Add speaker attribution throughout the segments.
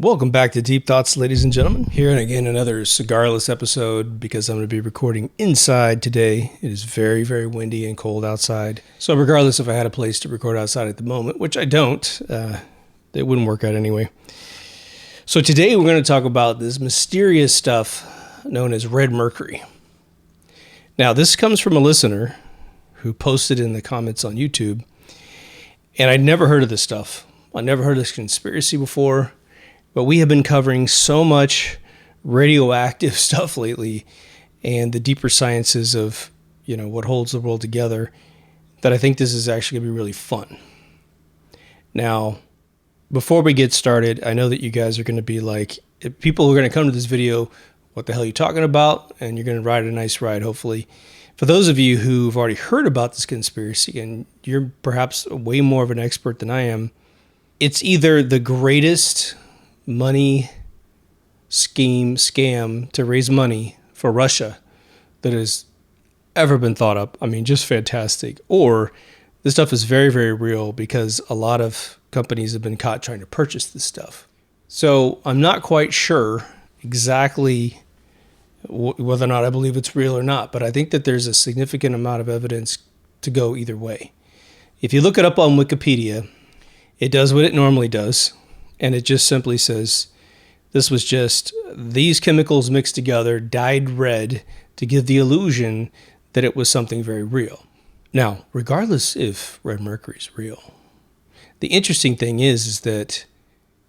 Speaker 1: Welcome back to Deep Thoughts, ladies and gentlemen. Here and again, another cigarless episode because I'm going to be recording inside today. It is very, very windy and cold outside. So regardless if I had a place to record outside at the moment, which I don't, it wouldn't work out anyway. So today we're going to talk about this mysterious stuff known as red mercury. Now, this comes from a listener who posted in the comments on YouTube, and I'd never heard of this stuff. I never heard of this conspiracy before. But we have been covering so much radioactive stuff lately and the deeper sciences of, what holds the world together that I think this is actually going to be really fun. Now, before we get started, I know that you guys are going to be like, if people are going to come to this video, what the hell are you talking about? And you're going to ride a nice ride, hopefully. For those of you who've already heard about this conspiracy and you're perhaps way more of an expert than I am, it's either the greatest money scam to raise money for Russia that has ever been thought up. I mean, just fantastic. Or this stuff is very, very real because a lot of companies have been caught trying to purchase this stuff. So I'm not quite sure exactly whether or not I believe it's real or not, but I think that there's a significant amount of evidence to go either way. If you look it up on Wikipedia, it does what it normally does. And it just simply says, this was just these chemicals mixed together, dyed red to give the illusion that it was something very real. Now, regardless if red mercury is real, the interesting thing is that,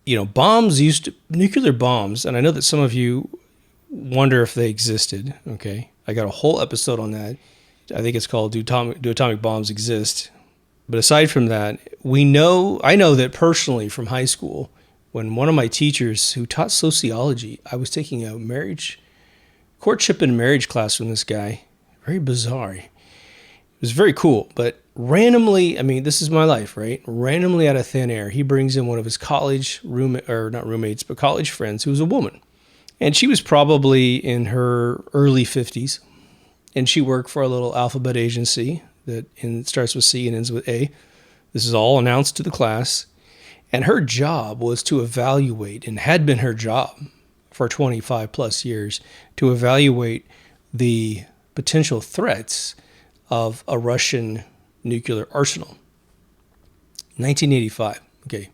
Speaker 1: nuclear bombs, and I know that some of you wonder if they existed, okay? I got a whole episode on that. I think it's called Do Atomic Bombs Exist? But aside from that, I know that personally from high school, when one of my teachers who taught sociology, I was taking a courtship and marriage class from this guy. Very bizarre. It was very cool, but randomly, this is my life, right? Randomly out of thin air, he brings in one of his college college friends who was a woman. And she was probably in her early 50s. And she worked for a little alphabet agency that starts with C and ends with A. This is all announced to the class. And her job was to evaluate, and had been her job for 25 plus years, to evaluate the potential threats of a Russian nuclear arsenal. 1985, okay.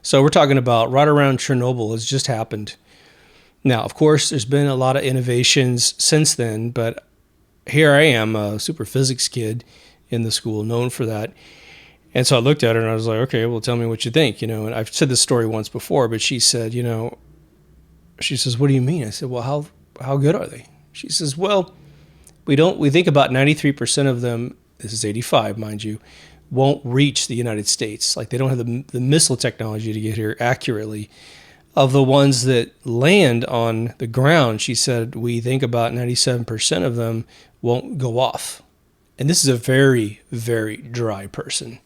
Speaker 1: So we're talking about right around Chernobyl has just happened. Now, of course, there's been a lot of innovations since then, but here I am, a super physics kid in the school, known for that. And so I looked at her and I was like, okay, well, tell me what you think, and I've said this story once before, but she said, she says, what do you mean? I said, well, how good are they? She says, well, we think about 93% of them, this is 85, mind you, won't reach the United States. Like they don't have the missile technology to get here accurately. Of the ones that land on the ground, she said, we think about 97% of them won't go off. And this is a very, very dry person.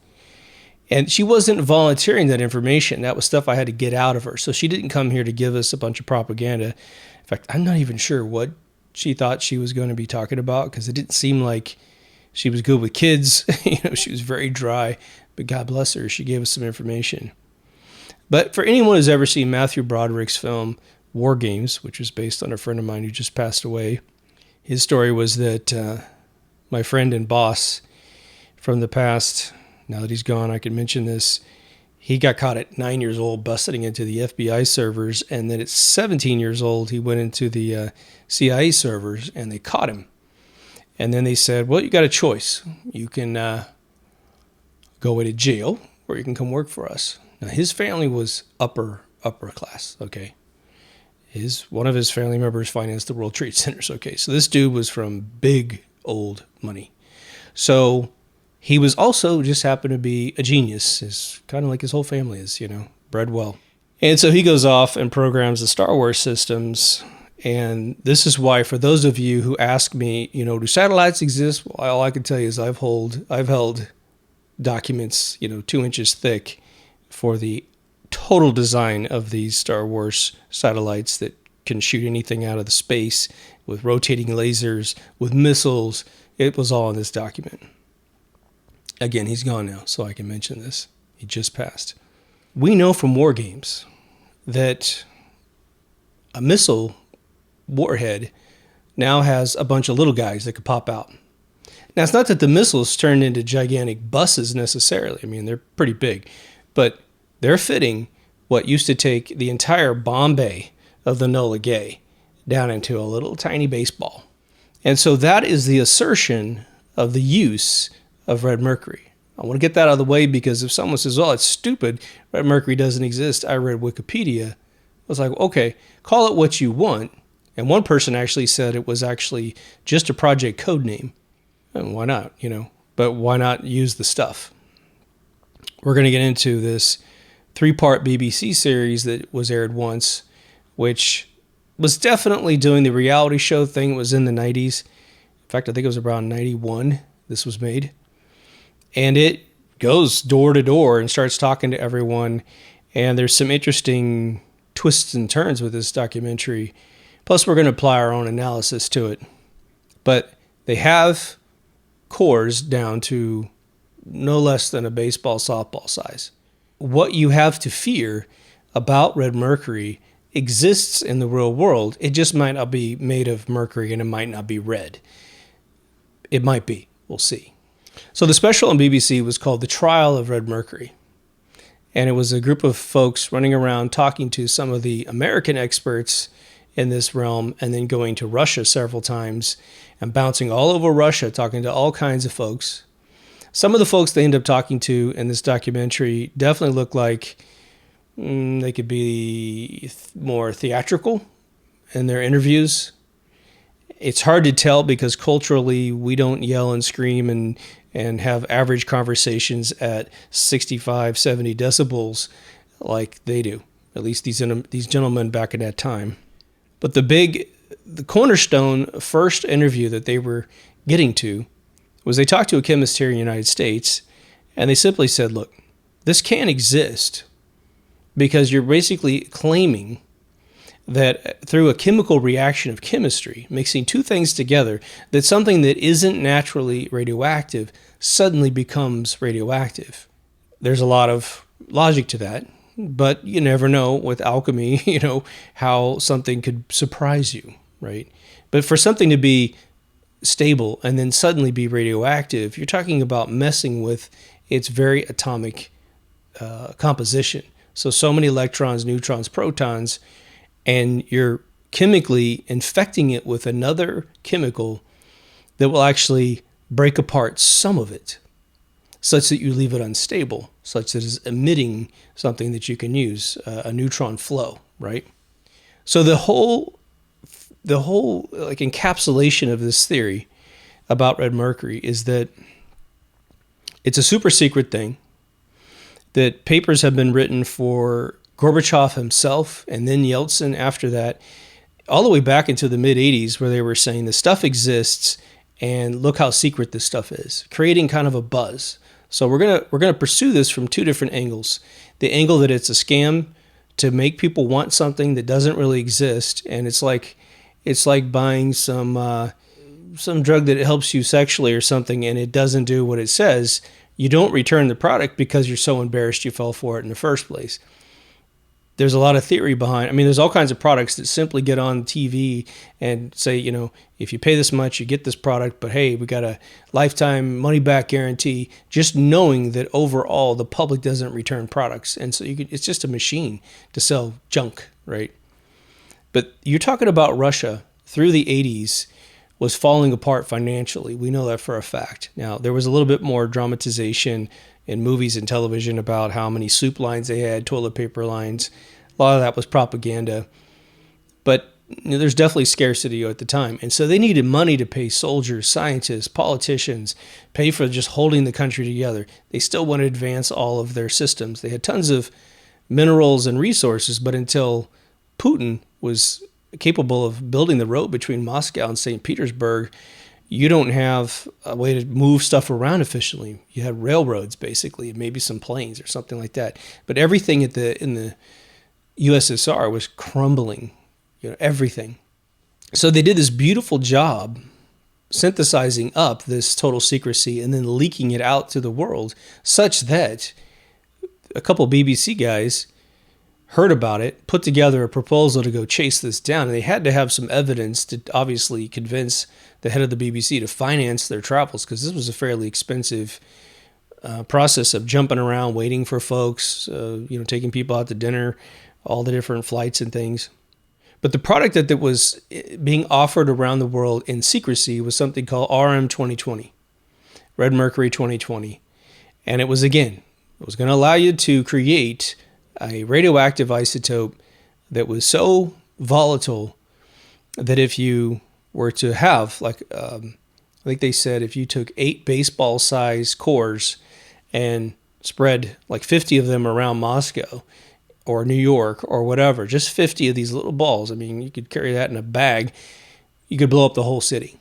Speaker 1: And she wasn't volunteering that information. That was stuff I had to get out of her. So she didn't come here to give us a bunch of propaganda. In fact, I'm not even sure what she thought she was going to be talking about because it didn't seem like she was good with kids. She was very dry. But God bless her, she gave us some information. But for anyone who's ever seen Matthew Broderick's film War Games, which was based on a friend of mine who just passed away, his story was that my friend and boss from the past, now that he's gone, I can mention this. He got caught at 9 years old busting into the FBI servers, and then at 17 years old, he went into the CIA servers, and they caught him. And then they said, well, you got a choice. You can go away to jail, or you can come work for us. Now, his family was upper class, okay? One of his family members financed the World Trade Centers, okay? So this dude was from big old money. So he was also just happened to be a genius, is kind of like his whole family is, bred well. And so he goes off and programs the Star Wars systems. And this is why, for those of you who ask me, do satellites exist? Well, all I can tell you is I've held documents, 2 inches thick for the total design of these Star Wars satellites that can shoot anything out of the space with rotating lasers, with missiles. It was all in this document. Again, he's gone now, so I can mention this. He just passed. We know from War Games that a missile warhead now has a bunch of little guys that could pop out. Now, it's not that the missiles turned into gigantic buses necessarily. I mean, they're pretty big, but they're fitting what used to take the entire bomb bay of the Enola Gay down into a little tiny baseball. And so that is the assertion of the use of red mercury. I want to get that out of the way because if someone says, oh, it's stupid, red mercury doesn't exist, I read Wikipedia. I was like, okay, call it what you want. And one person actually said it was actually just a project code name. And why not, But why not use the stuff? We're going to get into this 3-part BBC series that was aired once, which was definitely doing the reality show thing. It was in the 90s. In fact, I think it was around 91 this was made. And it goes door to door and starts talking to everyone. And there's some interesting twists and turns with this documentary. Plus, we're going to apply our own analysis to it. But they have cores down to no less than a baseball softball size. What you have to fear about red mercury exists in the real world. It just might not be made of mercury and it might not be red. It might be. We'll see. So the special on BBC was called The Trial of Red Mercury. And it was a group of folks running around talking to some of the American experts in this realm and then going to Russia several times and bouncing all over Russia, talking to all kinds of folks. Some of the folks they end up talking to in this documentary definitely look like they could be more theatrical in their interviews. It's hard to tell because culturally we don't yell and scream and have average conversations at 65, 70 decibels like they do, at least these gentlemen back in that time. But the cornerstone first interview that they were getting to was they talked to a chemist here in the United States, and they simply said, look, this can't exist because you're basically claiming that through a chemical reaction of chemistry, mixing two things together, that something that isn't naturally radioactive suddenly becomes radioactive. There's a lot of logic to that, but you never know with alchemy, how something could surprise you, right? But for something to be stable and then suddenly be radioactive, you're talking about messing with its very atomic composition. So many electrons, neutrons, protons, and you're chemically infecting it with another chemical that will actually break apart some of it, such that you leave it unstable, such that it's emitting something that you can use, a neutron flow, right? So the whole like encapsulation of this theory about red mercury is that it's a super secret thing, that papers have been written for Gorbachev himself and then Yeltsin after that, all the way back into the mid-'80s, where they were saying the stuff exists and look how secret this stuff is, creating kind of a buzz. So we're gonna pursue this from two different angles. The angle that it's a scam to make people want something that doesn't really exist, and it's like buying some drug that helps you sexually or something, and it doesn't do what it says. You don't return the product because you're so embarrassed you fell for it in the first place. There's a lot of theory behind. I mean, there's all kinds of products that simply get on TV and say, if you pay this much, you get this product, but hey, we got a lifetime money back guarantee, just knowing that overall the public doesn't return products. And so it's just a machine to sell junk, right? But you're talking about Russia through the 80s was falling apart financially. We know that for a fact. Now, there was a little bit more dramatization in movies and television about how many soup lines they had, toilet paper lines. A lot of that was propaganda. But there's definitely scarcity at the time. And so they needed money to pay soldiers, scientists, politicians, pay for just holding the country together. They still wanted to advance all of their systems. They had tons of minerals and resources, but until Putin was capable of building the road between Moscow and St. Petersburg, you don't have a way to move stuff around efficiently. You had railroads, basically, maybe some planes or something like that. But everything in the USSR was crumbling, everything. So they did this beautiful job synthesizing up this total secrecy and then leaking it out to the world, such that a couple BBC guys heard about it, put together a proposal to go chase this down. And they had to have some evidence to obviously convince the head of the BBC to finance their travels, because this was a fairly expensive process of jumping around, waiting for folks, taking people out to dinner, all the different flights and things. But the product that was being offered around the world in secrecy was something called RM 2020, Red Mercury 2020. And it was going to allow you to create a radioactive isotope that was so volatile that if you were to have, I think they said if you took 8 baseball-sized cores and spread like 50 of them around Moscow or New York or whatever, just 50 of these little balls, I mean, you could carry that in a bag, you could blow up the whole city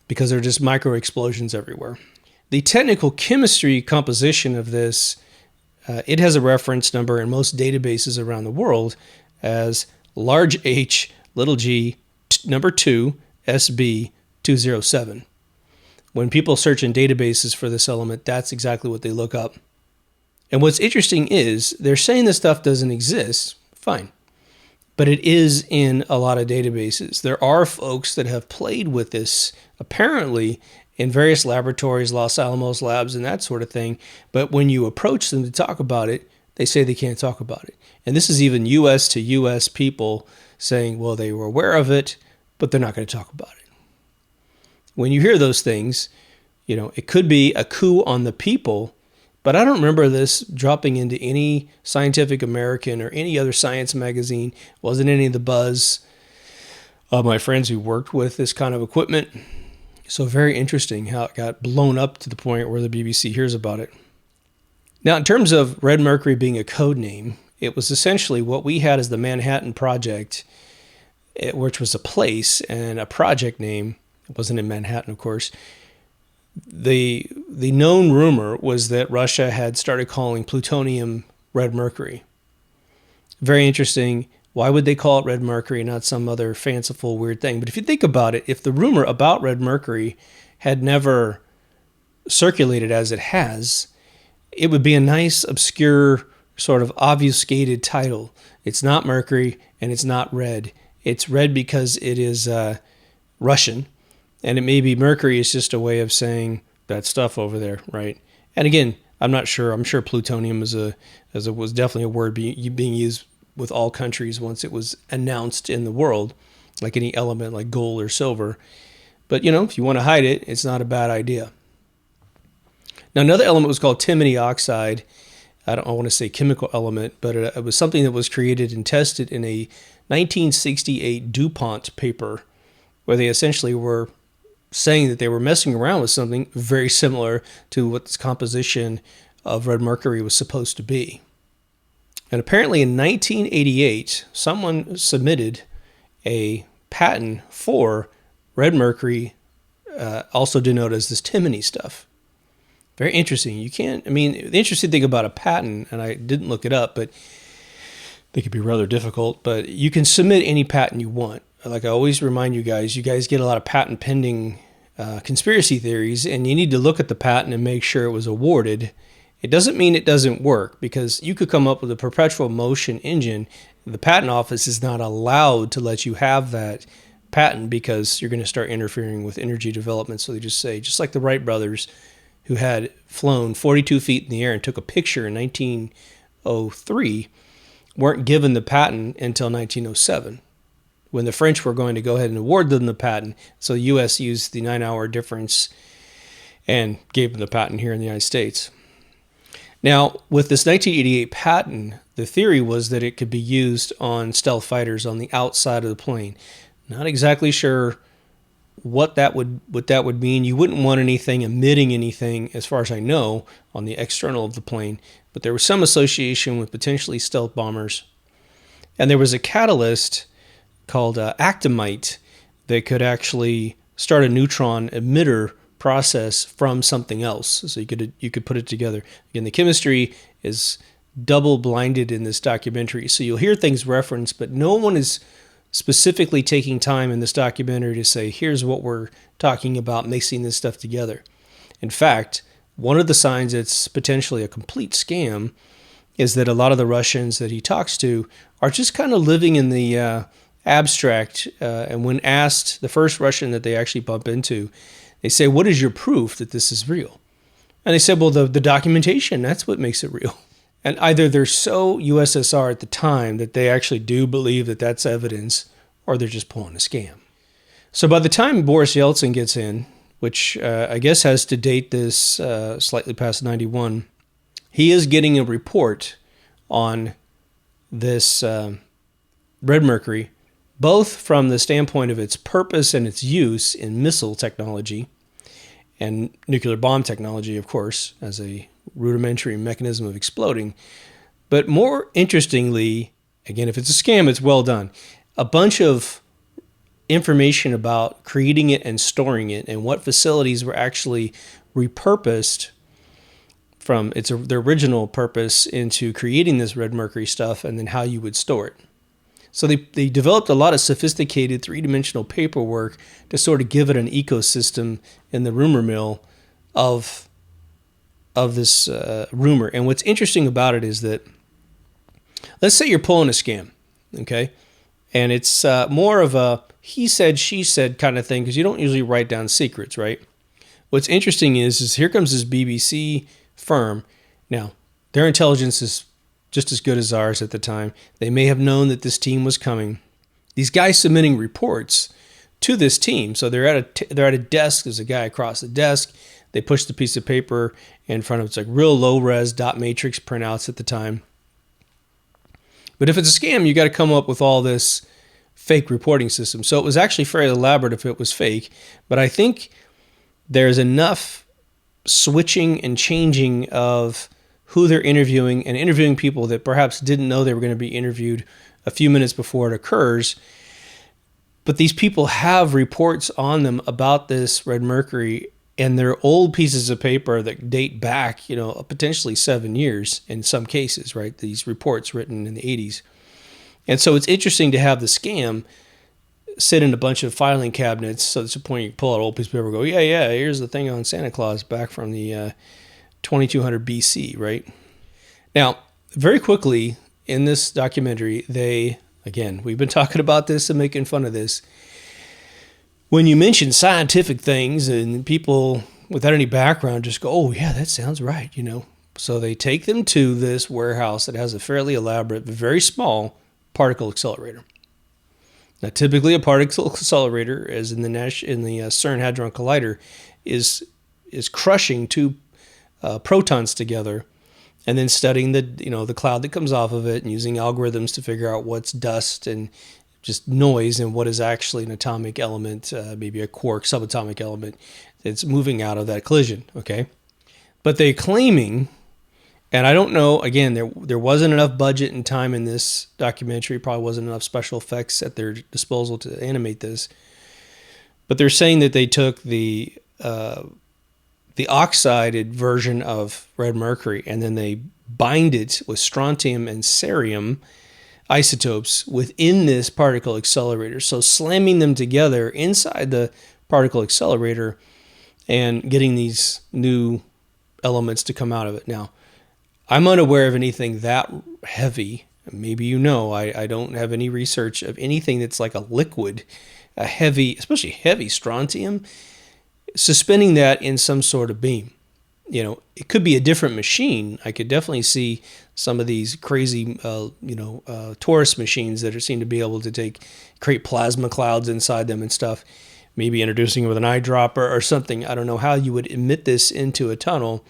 Speaker 1: because there are just micro explosions everywhere. The technical chemistry composition of this, it has a reference number in most databases around the world as large H, little g, number 2, SB 207. When people search in databases for this element, that's exactly what they look up. And what's interesting is they're saying this stuff doesn't exist, fine, but it is in a lot of databases. There are folks that have played with this, apparently, in various laboratories, Los Alamos labs and that sort of thing. But when you approach them to talk about it, they say they can't talk about it. And this is even US to US people saying, well, they were aware of it, but they're not going to talk about it. When you hear those things, it could be a coup on the people, but I don't remember this dropping into any Scientific American or any other science magazine. Wasn't any of the buzz of my friends who worked with this kind of equipment. So very interesting how it got blown up to the point where the BBC hears about it. Now, in terms of Red Mercury being a code name, it was essentially what we had as the Manhattan Project, which was a place and a project name. It wasn't in Manhattan, of course. The known rumor was that Russia had started calling plutonium Red Mercury. Very interesting. Why would they call it Red Mercury, not some other fanciful weird thing? But if you think about it, if the rumor about Red Mercury had never circulated as it has, it would be a nice, obscure, sort of obfuscated title. It's not Mercury and it's not red. It's red because it is Russian. And it may be Mercury is just a way of saying that stuff over there, right? And again, I'm not sure. I'm sure plutonium was definitely a word being used with all countries once it was announced in the world, like any element like gold or silver. But, if you want to hide it, it's not a bad idea. Now, another element was called antimony oxide. I don't want to say chemical element, but it was something that was created and tested in a 1968 DuPont paper, where they essentially were saying that they were messing around with something very similar to what this composition of Red Mercury was supposed to be. And apparently in 1988, someone submitted a patent for Red Mercury, also denoted as this antimony stuff. Very interesting. The interesting thing about a patent, and I didn't look it up, but they could be rather difficult, but you can submit any patent you want. Like I always remind you guys get a lot of patent pending conspiracy theories, and you need to look at the patent and make sure it was awarded. It doesn't mean it doesn't work, because you could come up with a perpetual motion engine. The patent office is not allowed to let you have that patent because you're going to start interfering with energy development. So they just say, just like the Wright brothers, who had flown 42 feet in the air and took a picture in 1903, weren't given the patent until 1907, when the French were going to go ahead and award them the patent. So the U.S. used the 9-hour difference and gave them the patent here in the United States. Now, with this 1988 patent, the theory was that it could be used on stealth fighters on the outside of the plane. Not exactly sure what that would mean. You wouldn't want anything emitting anything, as far as I know, on the external of the plane. But there was some association with potentially stealth bombers. And there was a catalyst called actimite that could actually start a neutron emitter process from something else. So you could put it together. Again, the chemistry is double blinded in this documentary. So you'll hear things referenced, but no one is specifically taking time in this documentary to say, here's what we're talking about mixing this stuff together. In fact, one of the signs it's potentially a complete scam is that a lot of the Russians that he talks to are just kind of living in the abstract. And when asked, the first Russian that they actually bump into, they say, "What is your proof that this is real?" And they said, "Well, the documentation, that's what makes it real." And either they're so USSR at the time that they actually do believe that that's evidence, or they're just pulling a scam. So by the time Boris Yeltsin gets in, which I guess has to date this slightly past 91, he is getting a report on this red mercury, both from the standpoint of its purpose and its use in missile technology and nuclear bomb technology, of course, as a rudimentary mechanism of exploding. But more interestingly, again, if it's a scam, it's well done. A bunch of information about creating it and storing it and what facilities were actually repurposed from their original purpose into creating this red mercury stuff, and then how you would store it. So they developed a lot of sophisticated three-dimensional paperwork to sort of give it an ecosystem in the rumor mill of this rumor. And what's interesting about it is that, let's say you're pulling a scam, okay? And it's more of a he said, she said kind of thing, because you don't usually write down secrets, right? What's interesting is here comes this BBC firm. Now, their intelligence is just as good as ours at the time. They may have known that this team was coming. These guys submitting reports to this team. So they're at a desk. There's a guy across the desk. They push the piece of paper in front of, it's like real low-res dot matrix printouts at the time. But if it's a scam, you got to come up with all this fake reporting system. So it was actually fairly elaborate if it was fake. But I think there's enough switching and changing of who they're interviewing and interviewing people that perhaps didn't know they were going to be interviewed a few minutes before it occurs. But these people have reports on them about this red mercury, and they're old pieces of paper that date back, potentially 7 years in some cases, right? These reports written in the 80s. And so it's interesting to have the scam sit in a bunch of filing cabinets. So that's the point you pull out an old piece of paper and go, yeah, here's the thing on Santa Claus back from the 2200 BC, right? Now, very quickly in this documentary, we've been talking about this and making fun of this. When you mention scientific things and people without any background just go, "Oh yeah, that sounds right," So they take them to this warehouse that has a fairly elaborate, but very small particle accelerator. Now, typically a particle accelerator, as in the CERN Hadron Collider, is crushing two protons together, and then studying the cloud that comes off of it, and using algorithms to figure out what's dust and just noise and what is actually an atomic element, maybe a quark subatomic element that's moving out of that collision. Okay, but they're claiming, and I don't know. Again, there wasn't enough budget and time in this documentary. Probably wasn't enough special effects at their disposal to animate this. But they're saying that they took the oxided version of red mercury, and then they bind it with strontium and cerium isotopes within this particle accelerator. So slamming them together inside the particle accelerator and getting these new elements to come out of it. Now, I'm unaware of anything that heavy. Maybe I don't have any research of anything that's like a liquid, a heavy, especially heavy strontium, suspending that in some sort of beam. It could be a different machine. I could definitely see some of these crazy, Taurus machines that seem to be able to create plasma clouds inside them and stuff. Maybe introducing it with an eyedropper or something. I don't know how you would emit this into a tunnel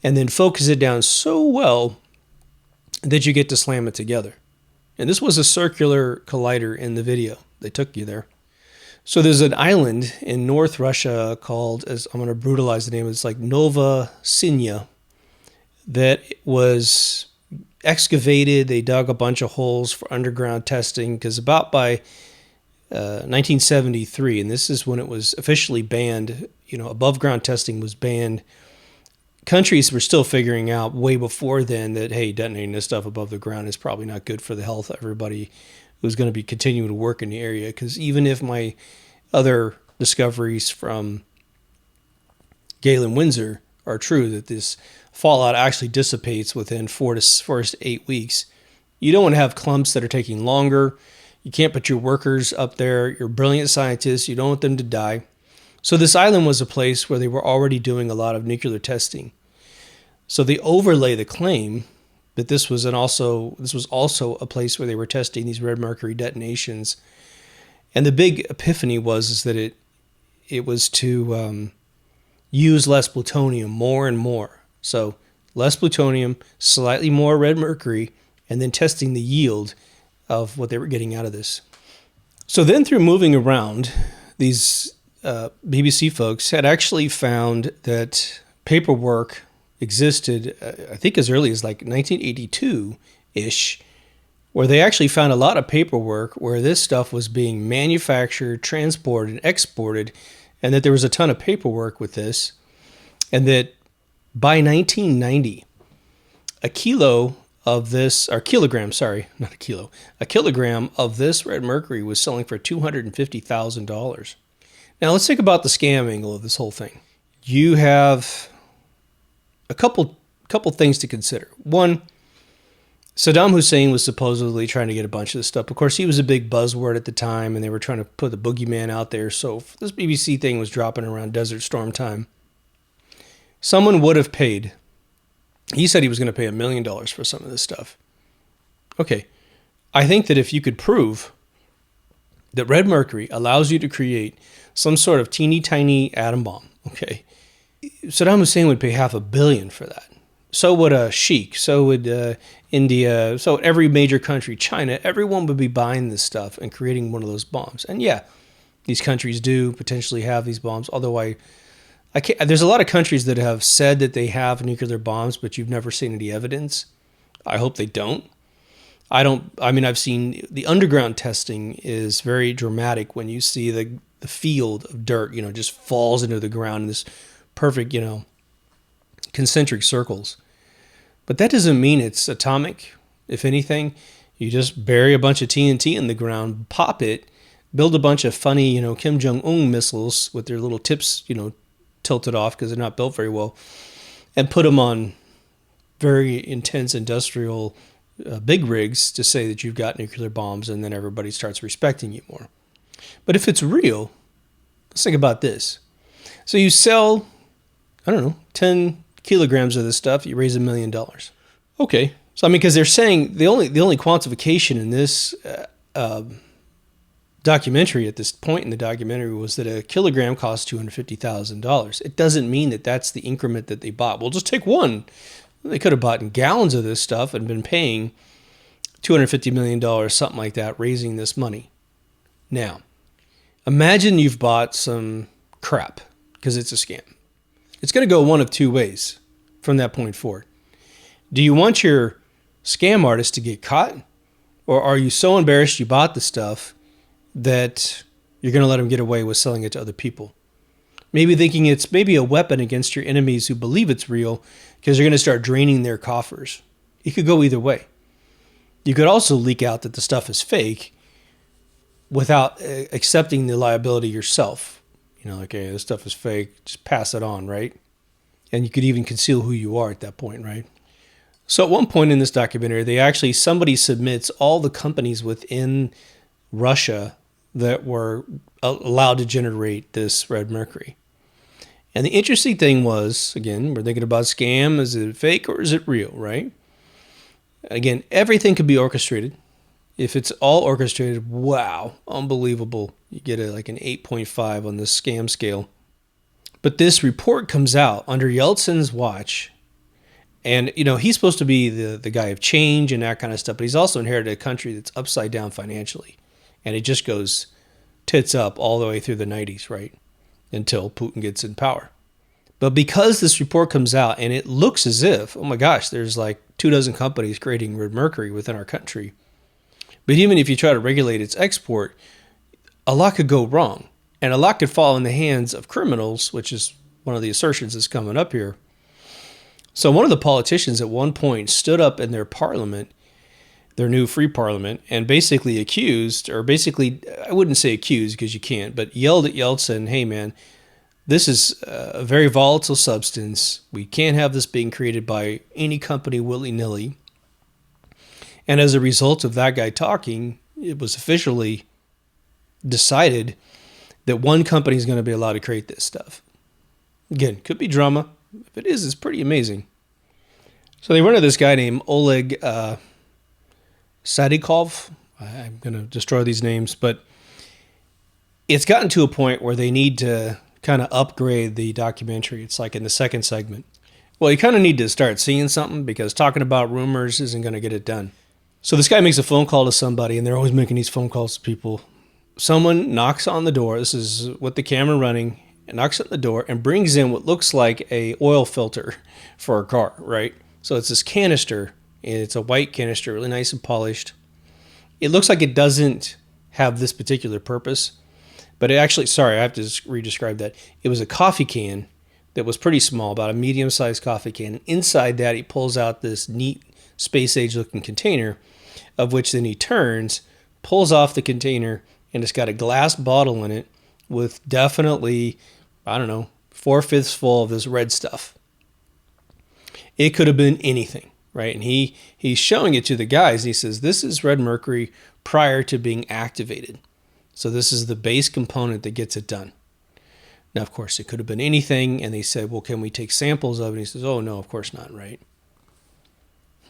Speaker 1: and then focus it down so well that you get to slam it together. And this was a circular collider in the video. They took you there. So there's an island in North Russia called, as I'm going to brutalize the name, it's like Novosibirsk, that was excavated. They dug a bunch of holes for underground testing, because about by 1973, and this is when it was officially banned, above ground testing was banned. Countries were still figuring out way before then that, hey, detonating this stuff above the ground is probably not good for the health of everybody who's going to be continuing to work in the area. Because even if my other discoveries from Galen Windsor are true, that this fallout actually dissipates within 4 to 8 weeks, you don't want to have clumps that are taking longer. You can't put your workers up there. You're brilliant scientists. You don't want them to die. So this island was a place where they were already doing a lot of nuclear testing. So they overlay the claim that this was also a place where they were testing these red mercury detonations. And the big epiphany was that it was to use less plutonium more and more. So less plutonium, slightly more red mercury, and then testing the yield of what they were getting out of this. So then through moving around, these BBC folks had actually found that paperwork existed, I think as early as like 1982-ish, where they actually found a lot of paperwork where this stuff was being manufactured, transported, exported, and that there was a ton of paperwork with this, and that by 1990, a kilogram of this red mercury was selling for $250,000. Now let's think about the scam angle of this whole thing. You have a couple things to consider. One, Saddam Hussein was supposedly trying to get a bunch of this stuff. Of course, he was a big buzzword at the time, and they were trying to put the boogeyman out there. So this BBC thing was dropping around Desert Storm time. Someone would have paid. He said he was going to pay $1 million for some of this stuff. Okay, I think that if you could prove that red mercury allows you to create some sort of teeny tiny atom bomb, okay, Saddam Hussein would pay $500 million for that. So would a sheik. So would India. So would every major country, China. Everyone would be buying this stuff and creating one of those bombs. And yeah, these countries do potentially have these bombs. Although I can't. There's a lot of countries that have said that they have nuclear bombs, but you've never seen any evidence. I hope they don't. I've seen the underground testing is very dramatic when you see the field of dirt, just falls into the ground in this perfect, concentric circles. But that doesn't mean it's atomic. If anything, you just bury a bunch of TNT in the ground, pop it, build a bunch of funny, Kim Jong-un missiles with their little tips, tilted off because they're not built very well, and put them on very intense industrial big rigs to say that you've got nuclear bombs, and then everybody starts respecting you more. But if it's real, let's think about this. So you sell, 10 kilograms of this stuff, you raise $1 million. Okay. So, because they're saying the only quantification in this documentary at this point in the documentary was that a kilogram costs $250,000. It doesn't mean that that's the increment that they bought. We'll just take one. They could have bought gallons of this stuff and been paying $250 million, something like that, raising this money. Now, imagine you've bought some crap because it's a scam. It's going to go one of two ways from that point forward. Do you want your scam artist to get caught? Or are you so embarrassed you bought the stuff that you're going to let them get away with selling it to other people? Maybe thinking it's maybe a weapon against your enemies who believe it's real because you're going to start draining their coffers. It could go either way. You could also leak out that the stuff is fake without accepting the liability yourself. Hey, this stuff is fake, just pass it on, right? And you could even conceal who you are at that point, right? So at one point in this documentary, somebody submits all the companies within Russia that were allowed to generate this red mercury. And the interesting thing was, again, we're thinking about scam. Is it fake or is it real, right? Again, everything could be orchestrated. If it's all orchestrated, wow, unbelievable. You get an 8.5 on this scam scale. But this report comes out under Yeltsin's watch. And, he's supposed to be the guy of change and that kind of stuff. But he's also inherited a country that's upside down financially. And it just goes tits up all the way through the 90s, right? Until Putin gets in power. But because this report comes out and it looks as if, oh my gosh, there's 24 companies creating red mercury within our country. But even if you try to regulate its export, a lot could go wrong. And a lot could fall in the hands of criminals, which is one of the assertions that's coming up here. So one of the politicians at one point stood up in their parliament, their new free parliament, and basically I wouldn't say accused because you can't, but yelled at Yeltsin, hey man, This is a very volatile substance. We can't have this being created by any company willy-nilly. And as a result of that guy talking, it was officially decided that one company is going to be allowed to create this stuff. Again, could be drama. If it is, it's pretty amazing. So they run into this guy named Oleg Sadikov. I'm going to destroy these names, but it's gotten to a point where they need to kind of upgrade the documentary. It's like in the second segment. Well, you kind of need to start seeing something because talking about rumors isn't going to get it done. So this guy makes a phone call to somebody, and they're always making these phone calls to people. Someone knocks on the door. This is with the camera running. And knocks on the door and brings in what looks like a oil filter for a car, right? So it's this canister, and it's a white canister, really nice and polished. It looks like it doesn't have this particular purpose, but it actually, sorry, I have to re-describe that. It was a coffee can that was pretty small, about a medium-sized coffee can. And inside that, he pulls out this neat space-age looking container, of which then he turns, pulls off the container, and it's got a glass bottle in it with definitely, 4/5 full of this red stuff. It could have been anything, right? And he's showing it to the guys. And he says, this is red mercury prior to being activated. So this is the base component that gets it done. Now, of course, it could have been anything. And they said, well, can we take samples of it? And he says, oh, no, of course not, right?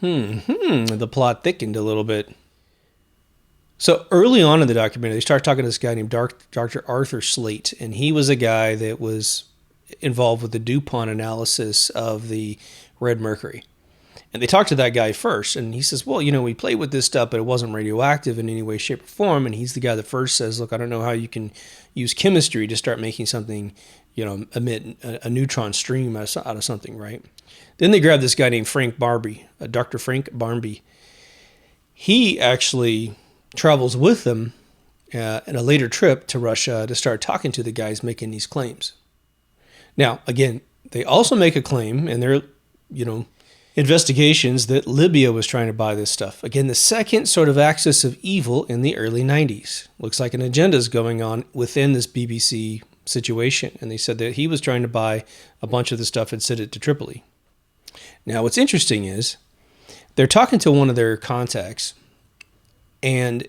Speaker 1: The plot thickened a little bit. So early on in the documentary, they start talking to this guy named Dr. Arthur Slate, and he was a guy that was involved with the DuPont analysis of the red mercury. And they talked to that guy first, and he says, well, we played with this stuff, but it wasn't radioactive in any way, shape, or form. And he's the guy that first says, look, I don't know how you can use chemistry to start making something, emit a neutron stream out of something, right? Then they grabbed this guy named Frank Barnby, Dr. Frank Barnby. He actually travels with them in a later trip to Russia to start talking to the guys making these claims. Now, again, they also make a claim in their, investigations that Libya was trying to buy this stuff. Again, the second sort of axis of evil in the early 90s. Looks like an agenda is going on within this BBC situation. And they said that he was trying to buy a bunch of the stuff and send it to Tripoli. Now, what's interesting is they're talking to one of their contacts, and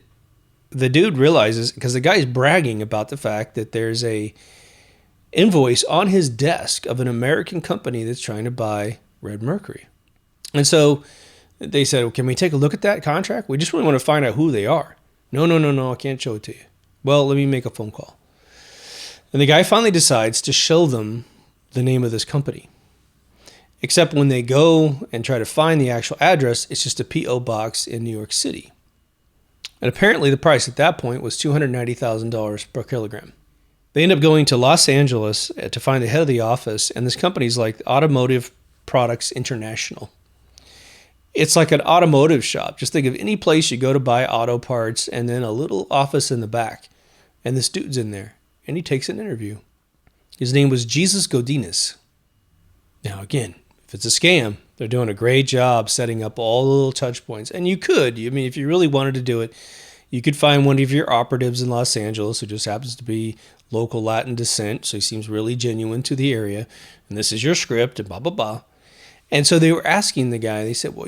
Speaker 1: the dude realizes, because the guy's bragging about the fact that there's a invoice on his desk of an American company that's trying to buy red mercury. And so they said, well, can we take a look at that contract? We just really want to find out who they are. No, I can't show it to you. Well, let me make a phone call. And the guy finally decides to show them the name of this company. Except when they go and try to find the actual address, it's just a P.O. box in New York City. And apparently the price at that point was $290,000 per kilogram. They end up going to Los Angeles to find the head of the office, and this company's like Automotive Products International. It's like an automotive shop. Just think of any place you go to buy auto parts, and then a little office in the back. And this dude's in there, and he takes an interview. His name was Jesus Godinez. Now again, if it's a scam, they're doing a great job setting up all the little touch points. And you could, if you really wanted to do it, you could find one of your operatives in Los Angeles who just happens to be local Latin descent, so he seems really genuine to the area, and this is your script, and blah, blah, blah. And so they were asking the guy, they said, well,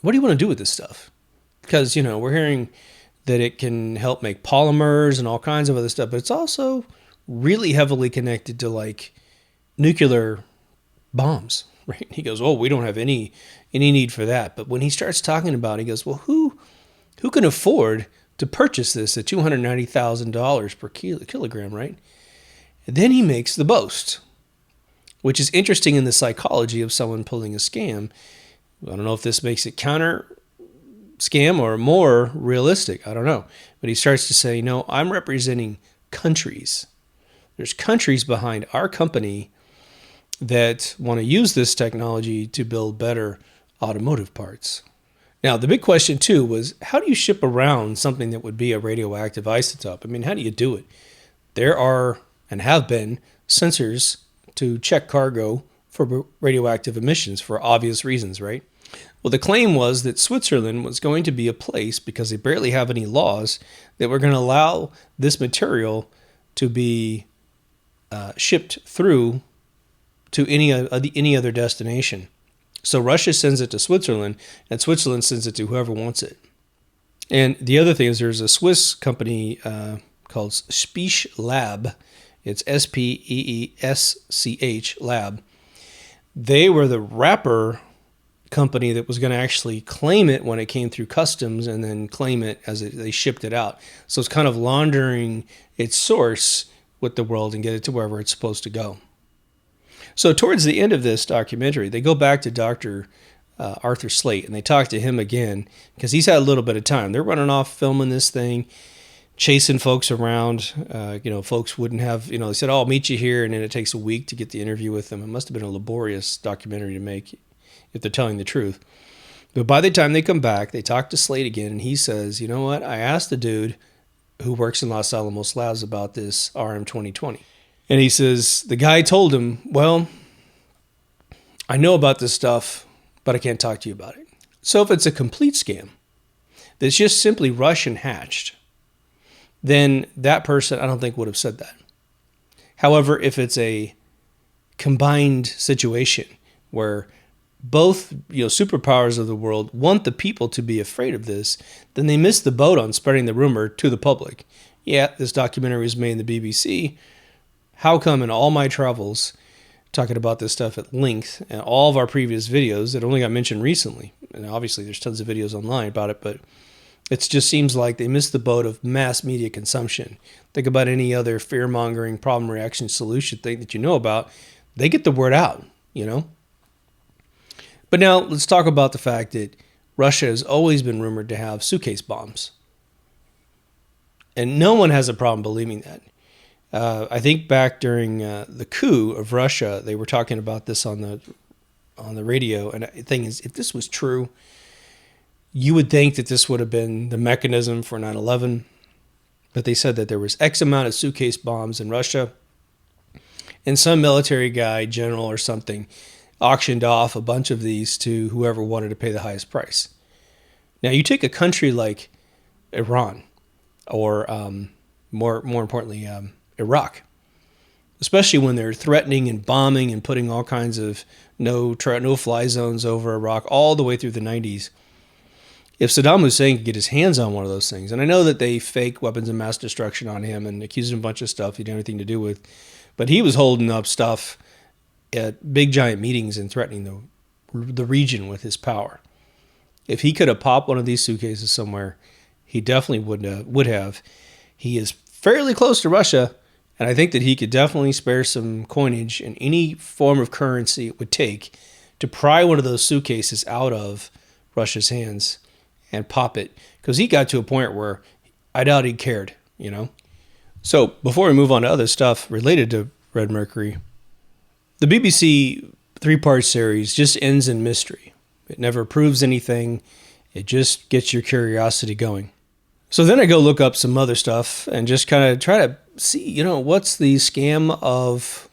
Speaker 1: what do you want to do with this stuff? Because, we're hearing that it can help make polymers and all kinds of other stuff, but it's also really heavily connected to like nuclear bombs, right? He goes, oh, we don't have any need for that. But when he starts talking about it, he goes, well, who can afford to purchase this at $290,000 per kilogram, right? And then he makes the boast, which is interesting in the psychology of someone pulling a scam. I don't know if this makes it counter scam or more realistic. I don't know. But he starts to say, no, I'm representing countries. There's countries behind our company that want to use this technology to build better automotive parts. Now, the big question, too, was how do you ship around something that would be a radioactive isotope? How do you do it? There are and have been sensors to check cargo for radioactive emissions for obvious reasons, right? Well, the claim was that Switzerland was going to be a place, because they barely have any laws, that were going to allow this material to be shipped through to any other destination. So Russia sends it to Switzerland, and Switzerland sends it to whoever wants it. And the other thing is there's a Swiss company called Speech Lab. It's SPEESCH Lab. They were the wrapper company that was going to actually claim it when it came through customs and then claim it as they shipped it out. So it's kind of laundering its source with the world and get it to wherever it's supposed to go. So towards the end of this documentary, they go back to Dr. Arthur Slate and they talk to him again because he's had a little bit of time. They're running off filming this thing, chasing folks around. Folks wouldn't have, they said, oh, I'll meet you here. And then it takes a week to get the interview with them. It must have been a laborious documentary to make if they're telling the truth. But by the time they come back, they talk to Slate again. And he says, you know what? I asked the dude who works in Los Alamos Labs about this RM 2020. And he says, the guy told him, well, I know about this stuff, but I can't talk to you about it. So if it's a complete scam that's just simply Russian hatched, then that person, I don't think, would have said that. However, if it's a combined situation where both superpowers of the world want the people to be afraid of this, then they missed the boat on spreading the rumor to the public. Yeah, this documentary was made in the BBC. How come in all my travels, talking about this stuff at length, and all of our previous videos that only got mentioned recently, and obviously there's tons of videos online about it, but it just seems like they missed the boat of mass media consumption. Think about any other fear-mongering problem, reaction, solution thing that you know about. They get the word out, But now let's talk about the fact that Russia has always been rumored to have suitcase bombs. And no one has a problem believing that. I think back during the coup of Russia, they were talking about this on the radio. And the thing is, if this was true, you would think that this would have been the mechanism for 9/11. But they said that there was X amount of suitcase bombs in Russia. And some military guy, general or something, auctioned off a bunch of these to whoever wanted to pay the highest price. Now, you take a country like Iran or more importantly, Iraq, especially when they're threatening and bombing and putting all kinds of no-fly zones over Iraq all the way through the 90s. If Saddam Hussein could get his hands on one of those things, and I know that they fake weapons of mass destruction on him and accused him of a bunch of stuff he didn't have anything to do with, but he was holding up stuff at big giant meetings and threatening the region with his power. If he could have popped one of these suitcases somewhere, he definitely would have. He is fairly close to Russia, and I think that he could definitely spare some coinage in any form of currency it would take to pry one of those suitcases out of Russia's hands and pop it, because he got to a point where I doubt he cared, So before we move on to other stuff related to Red Mercury, the BBC 3-part series just ends in mystery. It never proves anything. It just gets your curiosity going. So then I go look up some other stuff and just kind of try to see, what's the scam of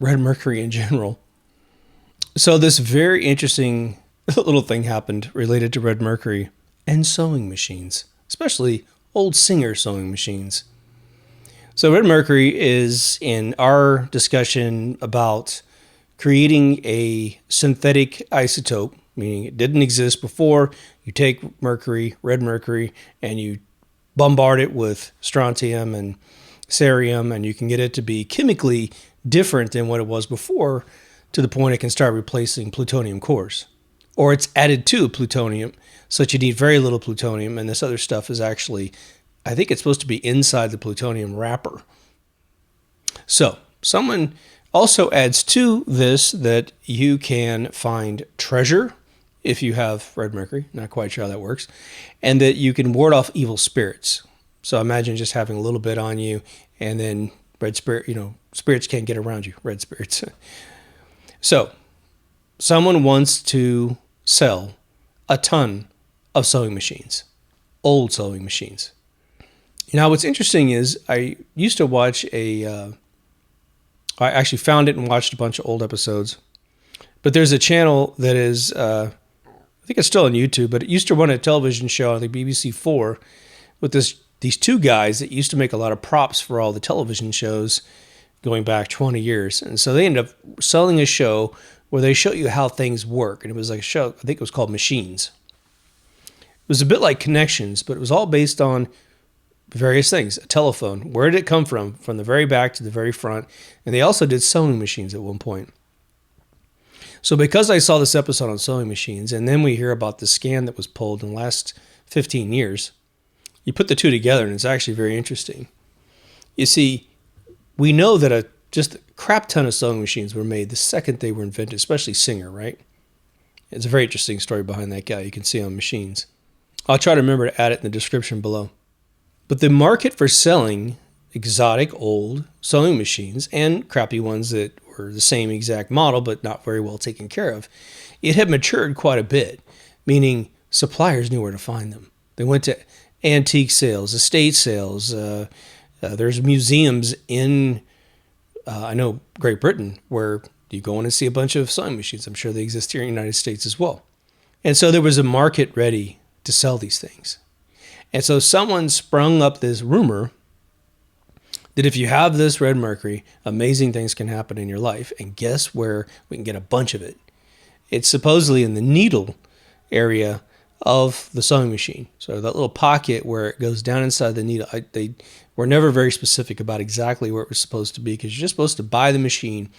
Speaker 1: Red Mercury in general. So this very interesting little thing happened related to Red Mercury and sewing machines, especially old Singer sewing machines. So Red Mercury is in our discussion about creating a synthetic isotope, meaning it didn't exist before. You take mercury, red mercury, and you bombard it with strontium and cerium, and you can get it to be chemically different than what it was before, to the point it can start replacing plutonium cores. Or it's added to plutonium, so that you need very little plutonium, and this other stuff is actually, I think it's supposed to be inside the plutonium wrapper. So, someone also adds to this that you can find treasure if you have red mercury, not quite sure how that works, and that you can ward off evil spirits. So imagine just having a little bit on you, and then red spirit, spirits can't get around you, red spirits. So, someone wants to sell a ton of sewing machines, old sewing machines. Now, what's interesting is I used to watch I actually found it and watched a bunch of old episodes, but there's a channel that is, I think it's still on YouTube, but it used to run a television show on the BBC 4 with these two guys that used to make a lot of props for all the television shows going back 20 years. And so they ended up selling a show where they show you how things work. And it was like a show, I think it was called Machines. It was a bit like Connections, but it was all based on various things. A telephone, where did it come from the very back to the very front? And they also did sewing machines at one point. So because I saw this episode on sewing machines, and then we hear about the scam that was pulled in the last 15 years, you put the two together and it's actually very interesting. You see, we know that just a crap ton of sewing machines were made the second they were invented, especially Singer, right? It's a very interesting story behind that guy you can see on Machines. I'll try to remember to add it in the description below. But the market for selling exotic old sewing machines and crappy ones that were the same exact model but not very well taken care of, it had matured quite a bit, meaning suppliers knew where to find them. They went to antique sales, estate sales. There's museums in, I know, Great Britain where you go in and see a bunch of sewing machines. I'm sure they exist here in the United States as well. And so there was a market ready to sell these things. And so someone sprung up this rumor that if you have this red mercury, amazing things can happen in your life. And guess where we can get a bunch of it? It's supposedly in the needle area of the sewing machine. So that little pocket where it goes down inside the needle. They were never very specific about exactly where it was supposed to be, because you're just supposed to buy the machine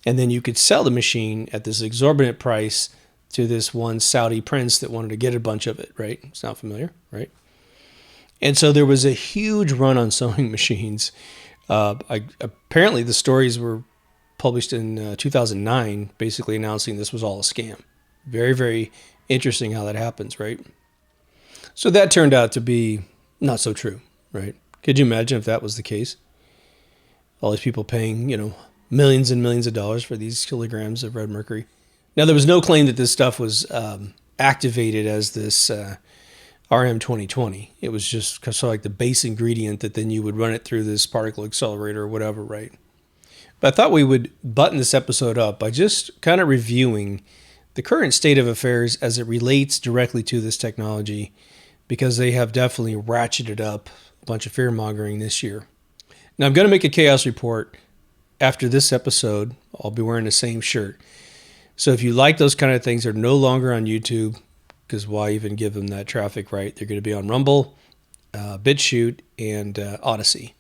Speaker 1: and then you could sell the machine at this exorbitant price to this one Saudi prince that wanted to get a bunch of it, right? Sound familiar, right? And so there was a huge run on sewing machines. Apparently the stories were published in 2009, basically announcing this was all a scam. Very, very interesting how that happens, right? So that turned out to be not so true, right? Could you imagine if that was the case? All these people paying, millions and millions of dollars for these kilograms of red mercury. Now, there was no claim that this stuff was activated as this RM2020. It was just sort of like the base ingredient that then you would run it through this particle accelerator or whatever, right? But I thought we would button this episode up by just kind of reviewing the current state of affairs as it relates directly to this technology, because they have definitely ratcheted up a bunch of fear-mongering this year. Now, I'm going to make a chaos report after this episode. I'll be wearing the same shirt. So if you like those kind of things, they're no longer on YouTube, because why even give them that traffic, right? They're going to be on Rumble, BitChute, and Odyssey.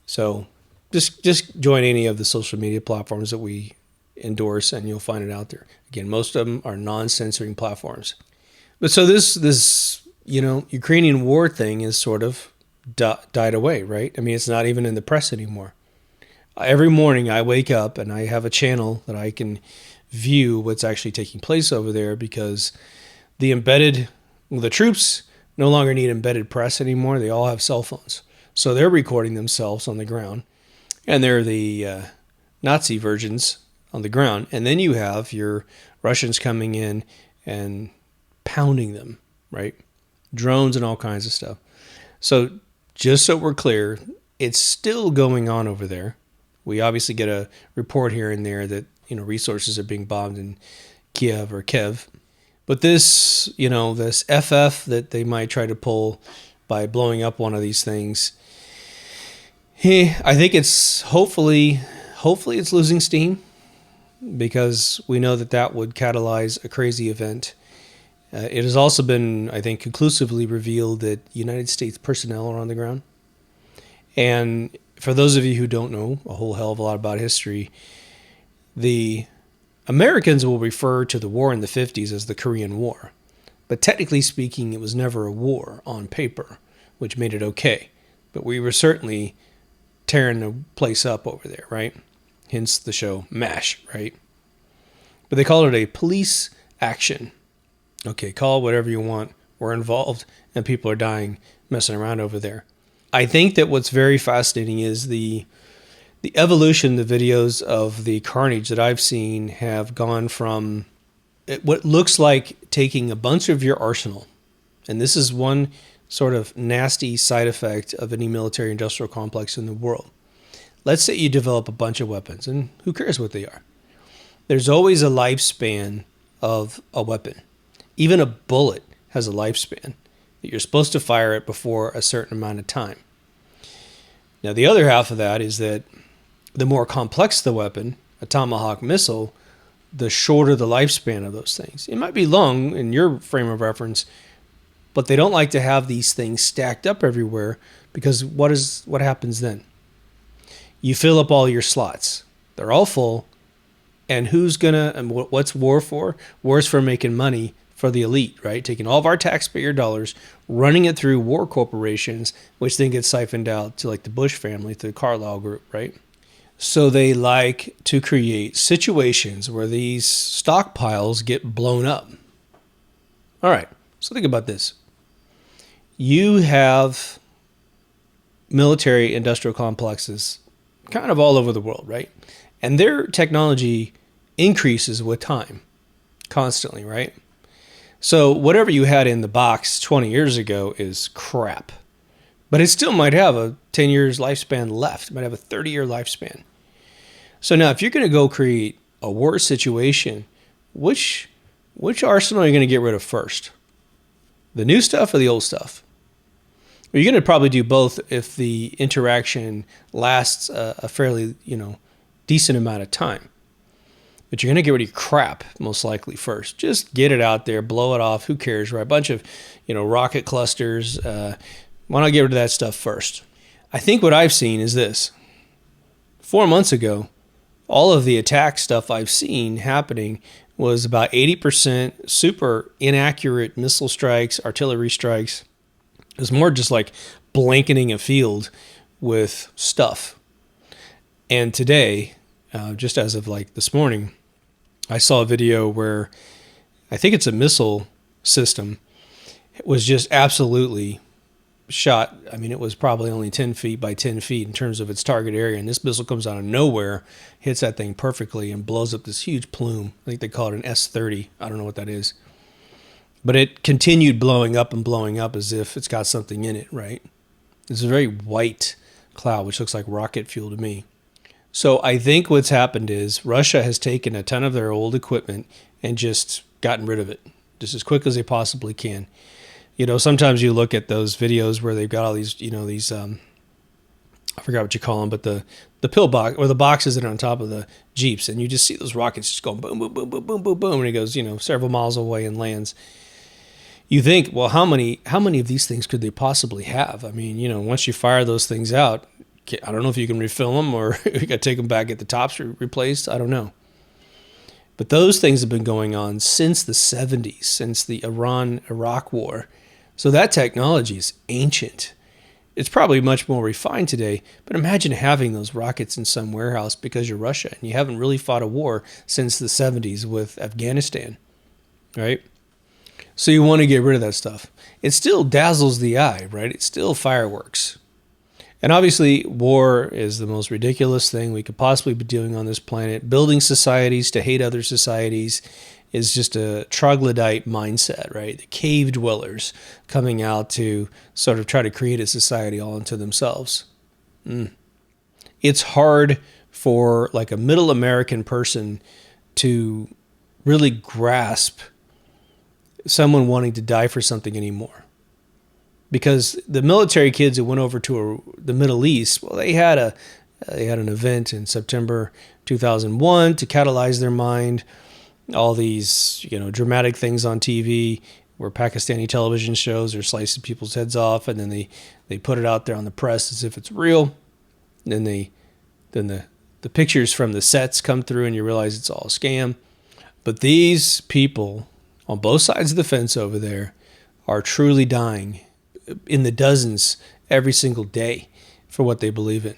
Speaker 1: So just join any of the social media platforms that we endorse, and you'll find it out there. Again, most of them are non-censoring platforms. But so this Ukrainian war thing is sort of died away, right? I mean, it's not even in the press anymore. Every morning I wake up and I have a channel that I can view what's actually taking place over there, because the troops no longer need embedded press anymore. They all have cell phones. So they're recording themselves on the ground, and they're the Nazi versions on the ground. And then you have your Russians coming in and pounding them, right? Drones and all kinds of stuff. So just so we're clear, it's still going on over there. We obviously get a report here and there that, resources are being bombed in Kiev or Kev. But this, this FF that they might try to pull by blowing up one of these things, I think it's hopefully it's losing steam, because we know that would catalyze a crazy event. It has also been, I think, conclusively revealed that United States personnel are on the ground. And for those of you who don't know a whole hell of a lot about history, the Americans will refer to the war in the 50s as the Korean War. But technically speaking, it was never a war on paper, which made it okay. But we were certainly tearing the place up over there, right? Hence the show MASH, right? But they call it a police action. Okay, call it whatever you want. We're involved and people are dying messing around over there. I think that what's very fascinating is the evolution, the videos of the carnage that I've seen have gone from what looks like taking a bunch of your arsenal. And this is one sort of nasty side effect of any military industrial complex in the world. Let's say you develop a bunch of weapons, and who cares what they are? There's always a lifespan of a weapon. Even a bullet has a lifespan that you're supposed to fire it before a certain amount of time. Now, the other half of that is that the more complex the weapon, a Tomahawk missile, the shorter the lifespan of those things. It might be long in your frame of reference, but they don't like to have these things stacked up everywhere, because what happens then? You fill up all your slots. They're all full. And what's war for? War's for making money for the elite, right? Taking all of our taxpayer dollars, running it through war corporations, which then gets siphoned out to like the Bush family, to the Carlyle Group, right? So they like to create situations where these stockpiles get blown up. All right, so think about this. You have military industrial complexes kind of all over the world, right? And their technology increases with time constantly, right? So whatever you had in the box 20 years ago is crap. But it still might have a 10 years lifespan left. It might have a 30-year lifespan. So now if you're going to go create a war situation, which arsenal are you going to get rid of first? The new stuff or the old stuff? Well, you're going to probably do both if the interaction lasts a fairly, decent amount of time. But you're going to get rid of your crap, most likely, first. Just get it out there, blow it off. Who cares, right? A bunch of, rocket clusters. Why not get rid of that stuff first? I think what I've seen is this. 4 months ago, all of the attack stuff I've seen happening was about 80% super inaccurate missile strikes, artillery strikes. It was more just like blanketing a field with stuff. And today, just as of like this morning, I saw a video where I think it's a missile system. It was just absolutely shot. I mean, it was probably only 10 feet by 10 feet in terms of its target area. And this missile comes out of nowhere, hits that thing perfectly, and blows up this huge plume. I think they call it an S-30. I don't know what that is. But it continued blowing up as if it's got something in it, right? It's a very white cloud, which looks like rocket fuel to me. So I think what's happened is Russia has taken a ton of their old equipment and just gotten rid of it just as quick as they possibly can. Sometimes you look at those videos where they've got all these, I forgot what you call them, but the pill box or the boxes that are on top of the Jeeps, and you just see those rockets just going boom, boom, boom, boom, boom, boom, boom, and it goes, several miles away and lands. You think, well, how many of these things could they possibly have? I mean, once you fire those things out, I don't know if you can refill them or you got to take them back, get the tops replaced. I don't know. But those things have been going on since the 70s, since the Iran-Iraq war. So that technology is ancient. It's probably much more refined today, but imagine having those rockets in some warehouse because you're Russia and you haven't really fought a war since the 70s with Afghanistan, right? So you want to get rid of that stuff. It still dazzles the eye, right? It's still fireworks. And obviously, war is the most ridiculous thing we could possibly be doing on this planet. Building societies to hate other societies is just a troglodyte mindset, right? The cave dwellers coming out to sort of try to create a society all unto themselves. It's hard for like a middle American person to really grasp someone wanting to die for something anymore. Because the military kids who went over to the Middle East, well, they had an event in September 2001 to catalyze their mind. All these, dramatic things on TV where Pakistani television shows are slicing people's heads off, and then they put it out there on the press as if it's real. And then the pictures from the sets come through, and you realize it's all a scam. But these people on both sides of the fence over there are truly dying in the dozens every single day for what they believe in,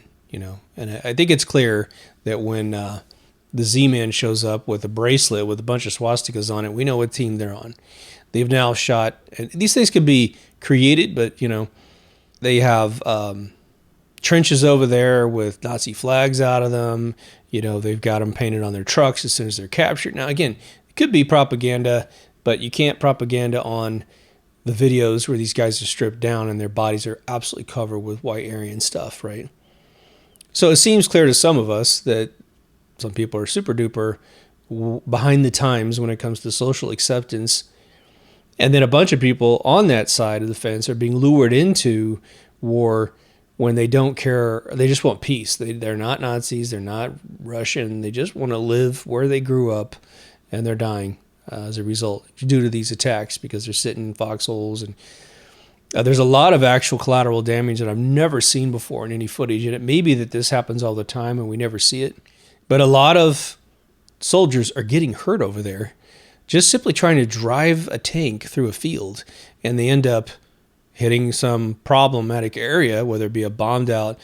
Speaker 1: And I think it's clear that when the Z-Man shows up with a bracelet with a bunch of swastikas on it, we know what team they're on. They've now shot, and these things could be created, but, they have trenches over there with Nazi flags out of them. They've got them painted on their trucks as soon as they're captured. Now, again, it could be propaganda, but you can't propaganda on the videos where these guys are stripped down and their bodies are absolutely covered with white Aryan stuff, right? So it seems clear to some of us that some people are super duper behind the times when it comes to social acceptance. And then a bunch of people on that side of the fence are being lured into war when they don't care. They just want peace. They're not Nazis. They're not Russian. They just want to live where they grew up, and they're dying as a result due to these attacks because they're sitting in foxholes. And there's a lot of actual collateral damage that I've never seen before in any footage. And it may be that this happens all the time and we never see it. But a lot of soldiers are getting hurt over there just simply trying to drive a tank through a field, and they end up hitting some problematic area, whether it be a bombed out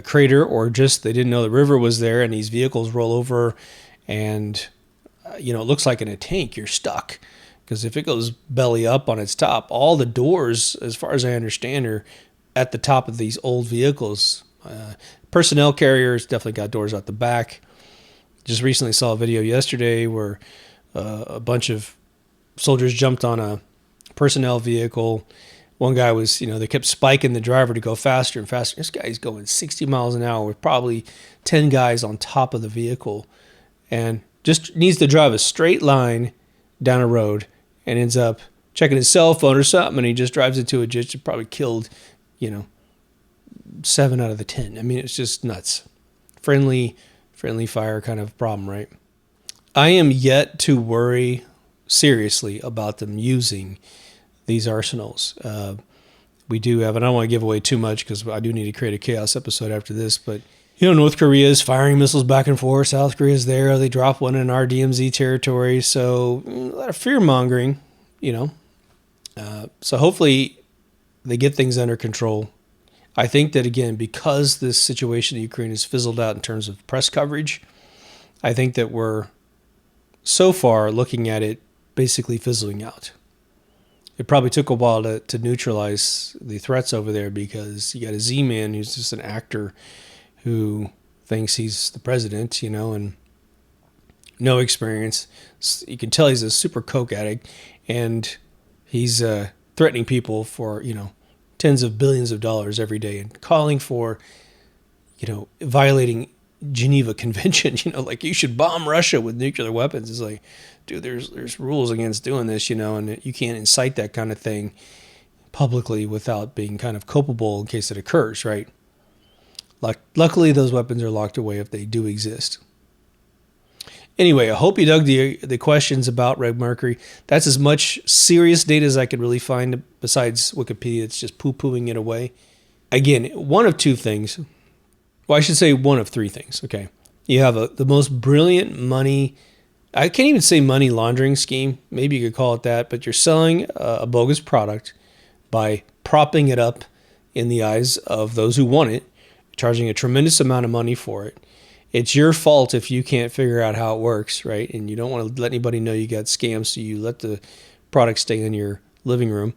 Speaker 1: crater or just they didn't know the river was there, and these vehicles roll over and it looks like in a tank you're stuck, because if it goes belly up on its top, all the doors, as far as I understand, are at the top of these old vehicles. Personnel carriers definitely got doors out the back. Just recently saw a video yesterday where a bunch of soldiers jumped on a personnel vehicle. One guy was, they kept spiking the driver to go faster and faster. This guy's going 60 miles an hour with probably 10 guys on top of the vehicle, and just needs to drive a straight line down a road and ends up checking his cell phone or something, and he just drives into a ditch and probably killed, 7 out of the 10. I mean, it's just nuts. Friendly fire kind of problem, right? I am yet to worry seriously about them using these arsenals. We do have, and I don't want to give away too much because I do need to create a chaos episode after this, but North Korea is firing missiles back and forth. South Korea is there. They drop one in our DMZ territory. So a lot of fear mongering, So hopefully they get things under control. I think that, again, because this situation in Ukraine has fizzled out in terms of press coverage, I think that we're so far looking at it basically fizzling out. It probably took a while to neutralize the threats over there, because you got a Z-Man who's just an actor who thinks he's the president, and no experience. You can tell he's a super coke addict, and he's threatening people for, tens of billions of dollars every day, and calling for, violating Geneva Convention, like you should bomb Russia with nuclear weapons. It's like, dude, there's rules against doing this, and you can't incite that kind of thing publicly without being kind of culpable in case it occurs, right? Luckily, those weapons are locked away if they do exist. Anyway, I hope you dug the questions about Red Mercury. That's as much serious data as I could really find besides Wikipedia. It's just poo-pooing it away. Again, one of two things. Well, I should say one of three things, okay? You have the most brilliant money, I can't even say money laundering scheme. Maybe you could call it that, but you're selling a bogus product by propping it up in the eyes of those who want it, charging a tremendous amount of money for it. It's your fault if you can't figure out how it works, right? And you don't want to let anybody know you got scammed, so you let the product stay in your living room.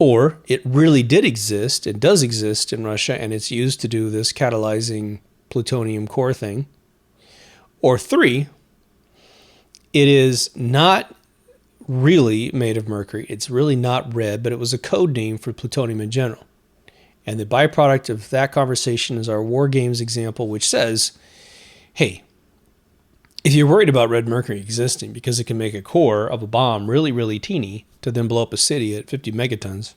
Speaker 1: Or it really did exist, it does exist in Russia, and it's used to do this catalyzing plutonium core thing. Or 3, it is not really made of mercury. It's really not red, but it was a code name for plutonium in general. And the byproduct of that conversation is our War Games example, which says, hey, if you're worried about red mercury existing because it can make a core of a bomb really, really teeny to then blow up a city at 50 megatons,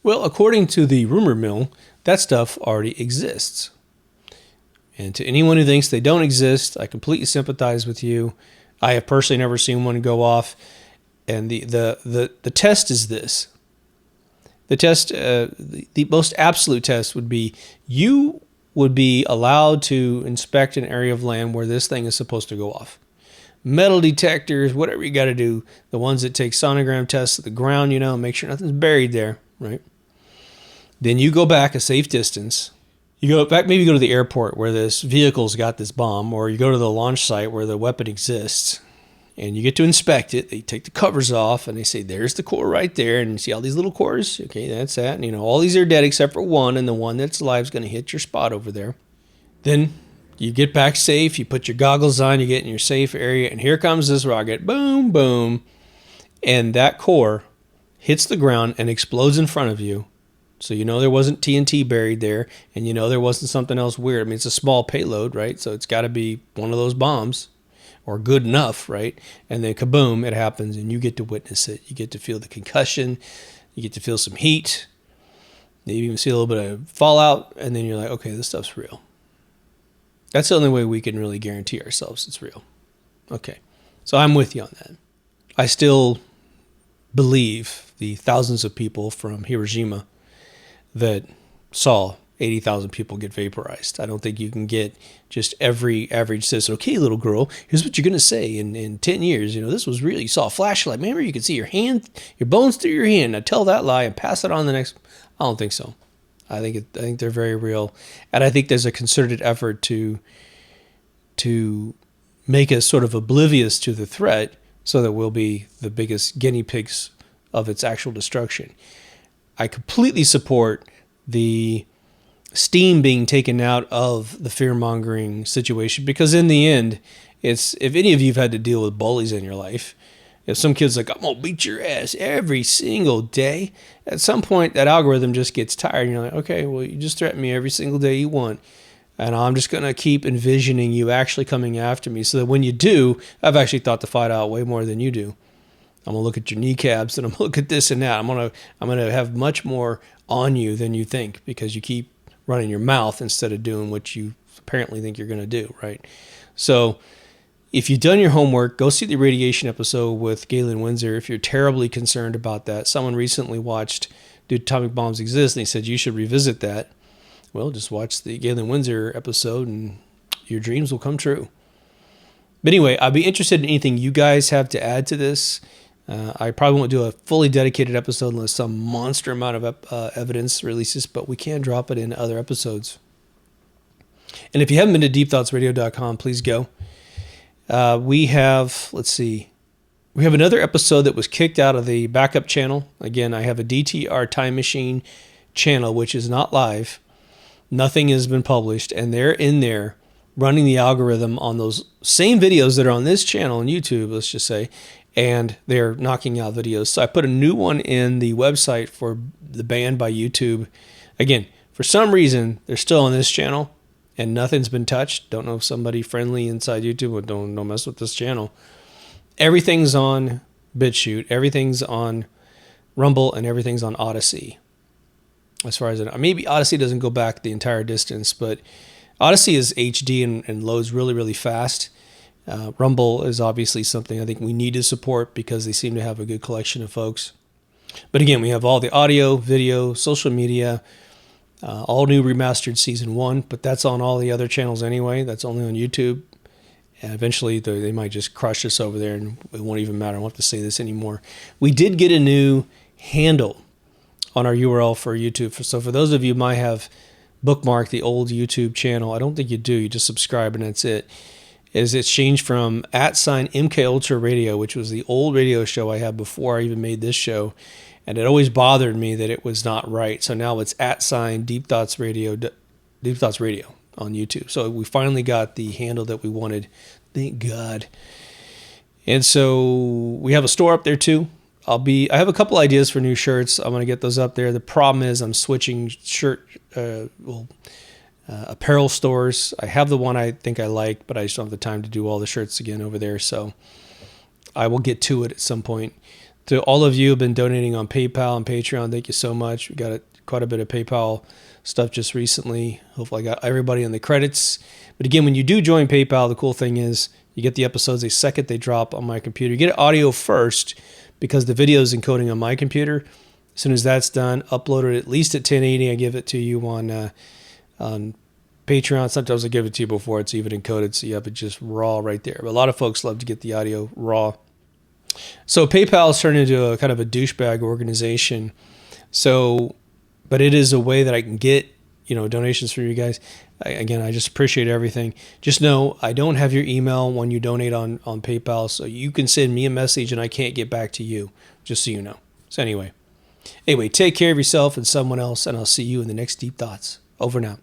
Speaker 1: well, according to the rumor mill, that stuff already exists. And to anyone who thinks they don't exist, I completely sympathize with you. I have personally never seen one go off. And the test is this. The test, the most absolute test would be you would be allowed to inspect an area of land where this thing is supposed to go off. Metal detectors, whatever you got to do, the ones that take sonogram tests of the ground, make sure nothing's buried there, right? Then you go back a safe distance. You go back, maybe you go to the airport where this vehicle's got this bomb, or you go to the launch site where the weapon exists. And you get to inspect it. They take the covers off and they say, there's the core right there. And you see all these little cores? Okay, that's that. And, all these are dead except for one. And the one that's alive is going to hit your spot over there. Then you get back safe. You put your goggles on. You get in your safe area. And here comes this rocket. Boom, boom. And that core hits the ground and explodes in front of you. So there wasn't TNT buried there. And there wasn't something else weird. I mean, it's a small payload, right? So it's got to be one of those bombs. Or good enough, right? And then kaboom, it happens, and you get to witness it. You get to feel the concussion. You get to feel some heat. Maybe even see a little bit of fallout, and then you're like, okay, this stuff's real. That's the only way we can really guarantee ourselves it's real. Okay, so I'm with you on that. I still believe the thousands of people from Hiroshima that saw 80,000 people get vaporized. I don't think you can get just every average citizen, okay, little girl, here's what you're going to say in 10 years. You know, this was real. You saw a flashlight. Remember, you could see your hand, your bones through your hand. Now tell that lie and pass it on to the next. I don't think so. I think they're very real. And I think there's a concerted effort to make us sort of oblivious to the threat so that we'll be the biggest guinea pigs of its actual destruction. I completely support the steam being taken out of the fear-mongering situation, because in the end, it's, if any of you have had to deal with bullies in your life, if some kid's like, I'm going to beat your ass every single day, at some point that algorithm just gets tired and you're like, okay, well, you just threaten me every single day you want, and I'm just going to keep envisioning you actually coming after me, so that when you do, I've actually thought the fight out way more than you do. I'm going to look at your kneecaps and I'm going to look at this and that. I'm going to have much more on you than you think, because you keep running your mouth instead of doing what you apparently think you're going to do, right? So if you've done your homework, go see the radiation episode with Galen Windsor if you're terribly concerned about that. Someone recently watched Do Atomic Bombs Exist? And he said you should revisit that. Well, just watch the Galen Windsor episode and your dreams will come true. But anyway, I'd be interested in anything you guys have to add to this. I probably won't do a fully dedicated episode unless some monster amount of evidence releases, but we can drop it in other episodes. And if you haven't been to deepthoughtsradio.com, please go. We have another episode that was kicked out of the backup channel. Again, I have a DTR Time Machine channel, which is not live. Nothing has been published, and they're in there running the algorithm on those same videos that are on this channel on YouTube, let's just say, and they're knocking out videos. So I put a new one in the website for the ban by YouTube. Again, for some reason, they're still on this channel and nothing's been touched. Don't know if somebody friendly inside YouTube would don't mess with this channel. Everything's on BitChute, everything's on Rumble, and everything's on Odyssey. As far as I know, maybe Odyssey doesn't go back the entire distance, but Odyssey is HD and loads really, really fast. Rumble is obviously something I think we need to support because they seem to have a good collection of folks. But again, we have all the audio, video, social media, all new remastered season 1, but that's on all the other channels anyway. That's only on YouTube. And eventually they might just crush us over there and it won't even matter. I won't have to say this anymore. We did get a new handle on our URL for YouTube. So for those of you who might have bookmarked the old YouTube channel, I don't think you do. You just subscribe and that's it. It's changed from @MK Ultra Radio, which was the old radio show I had before I even made this show, and it always bothered me that it was not right. So now it's @Deep Thoughts Radio on YouTube. So we finally got the handle that we wanted, thank God. And so we have a store up there too. I have a couple ideas for new shirts. I'm going to get those up there. The problem is I'm switching apparel stores. I have the one I think I like, but I just don't have the time to do all the shirts again over there. So I will get to it at some point. To all of you who have been donating on PayPal and Patreon, thank you so much. We got quite a bit of PayPal stuff just recently. Hopefully I got everybody in the credits. But again, when you do join PayPal, the cool thing is you get the episodes the second they drop on my computer. You get audio first because the video is encoding on my computer. As soon as that's done, upload it at least at 1080. I give it to you on Patreon. Sometimes I give it to you before it's even encoded, so you have it just raw right there. But a lot of folks love to get the audio raw. So PayPal has turned into a kind of a douchebag organization. So, but it is a way that I can get, donations from you guys. Again, I just appreciate everything. Just know I don't have your email when you donate on PayPal, so you can send me a message and I can't get back to you, just so you know. So anyway, take care of yourself and someone else, and I'll see you in the next Deep Thoughts. Over now.